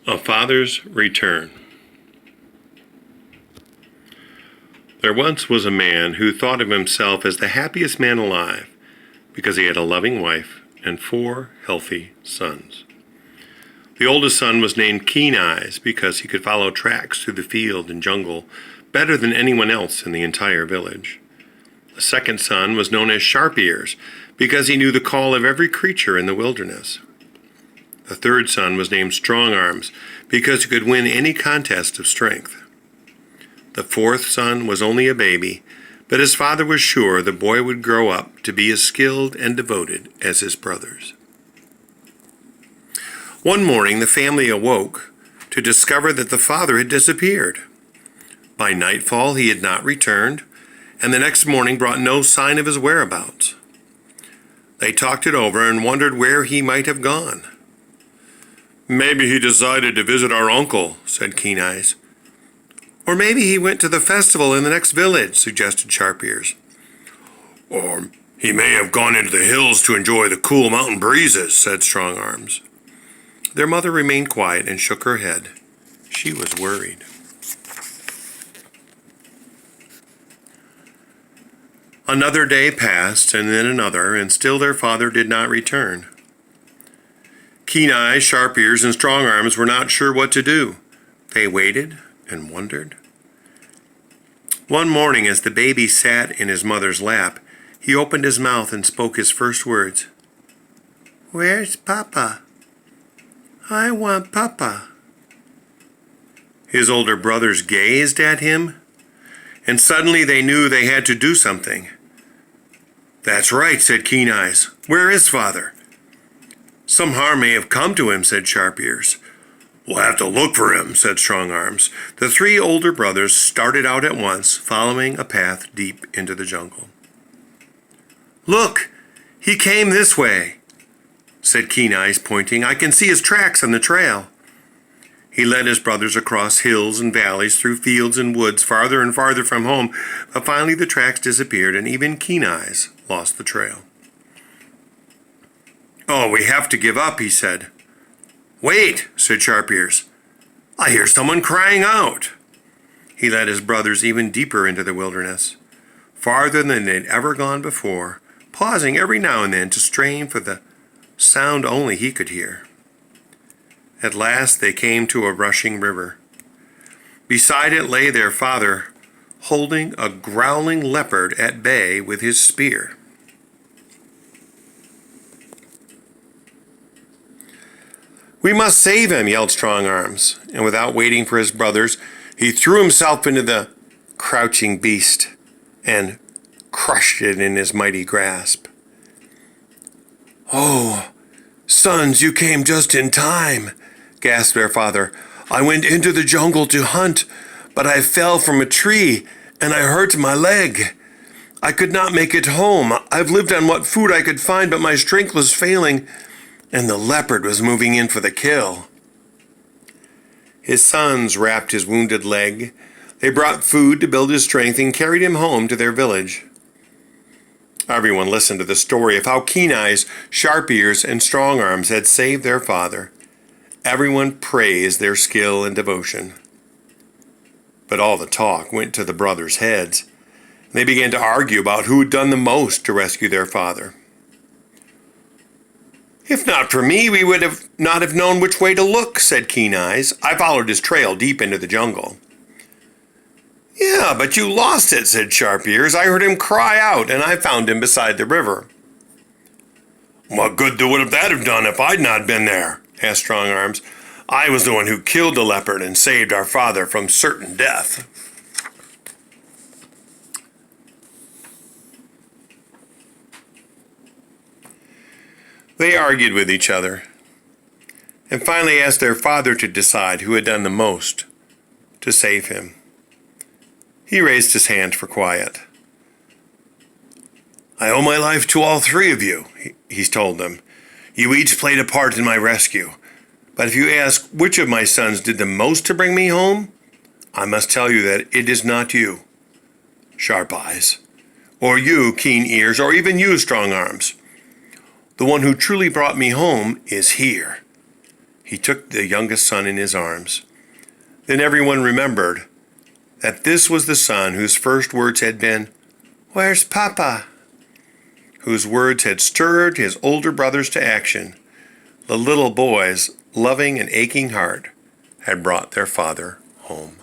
A Father's Return. There once was a man who thought of himself as the happiest man alive because he had a loving wife and 4 healthy sons. The oldest son was named Keen Eyes because he could follow tracks through the field and jungle better than anyone else in the entire village. The second son was known as Sharp Ears because he knew the call of every creature in the wilderness. The third son was named Strong Arms because he could win any contest of strength. The fourth son was only a baby, but his father was sure the boy would grow up to be as skilled and devoted as his brothers. One morning, the family awoke to discover that the father had disappeared. By nightfall, he had not returned, and the next morning brought no sign of his whereabouts. They talked it over and wondered where he might have gone. "Maybe he decided to visit our uncle," said Keen Eyes. "Or maybe he went to the festival in the next village," suggested Sharp Ears. "Or he may have gone into the hills to enjoy the cool mountain breezes," said Strong Arms. Their mother remained quiet and shook her head. She was worried. Another day passed, and then another, and still their father did not return. Keen Eyes, Sharp Ears, and Strong Arms were not sure what to do. They waited and wondered. One morning, as the baby sat in his mother's lap, he opened his mouth and spoke his first words. "Where's Papa? I want Papa." His older brothers gazed at him, and suddenly they knew they had to do something. "That's right," said Keen Eyes. "Where is Father?" "Some harm may have come to him," said Sharp Ears. "We'll have to look for him," said Strong Arms. The 3 older brothers started out at once, following a path deep into the jungle. "Look, he came this way," said Keen Eyes, pointing. "I can see his tracks on the trail." He led his brothers across hills and valleys, through fields and woods, farther and farther from home, but finally the tracks disappeared, and even Keen Eyes lost the trail. "Oh, we have to give up," he said. "Wait," said Sharp Ears. "I hear someone crying out." He led his brothers even deeper into the wilderness, farther than they'd ever gone before, pausing every now and then to strain for the sound only he could hear. At last they came to a rushing river. Beside it lay their father, holding a growling leopard at bay with his spear. "We must save him," yelled Strong Arms, and without waiting for his brothers, he threw himself into the crouching beast and crushed it in his mighty grasp. "Oh, sons, you came just in time," gasped their father. "I went into the jungle to hunt, but I fell from a tree and I hurt my leg. I could not make it home. I've lived on what food I could find, but my strength was failing, and the leopard was moving in for the kill." His sons wrapped his wounded leg. They brought food to build his strength and carried him home to their village. Everyone listened to the story of how Keen Eyes, Sharp Ears, and Strong Arms had saved their father. Everyone praised their skill and devotion. But all the talk went to the brothers' heads. They began to argue about who had done the most to rescue their father. "If not for me, we would not have known which way to look," said Keen Eyes. "I followed his trail deep into the jungle." "Yeah, but you lost it," said Sharp Ears. "I heard him cry out, and I found him beside the river." "What good would that have done if I'd not been there?" asked Strong Arms. "I was the one who killed the leopard and saved our father from certain death." They argued with each other, and finally asked their father to decide who had done the most to save him. He raised his hand for quiet. "I owe my life to all 3 of you," he told them. "You each played a part in my rescue. But if you ask which of my sons did the most to bring me home, I must tell you that it is not you, Sharp Eyes, or you, Keen Ears, or even you, Strong Arms. The one who truly brought me home is here." He took the youngest son in his arms. Then everyone remembered that this was the son whose first words had been, "Where's Papa?" Whose words had stirred his older brothers to action. The little boy's loving and aching heart had brought their father home.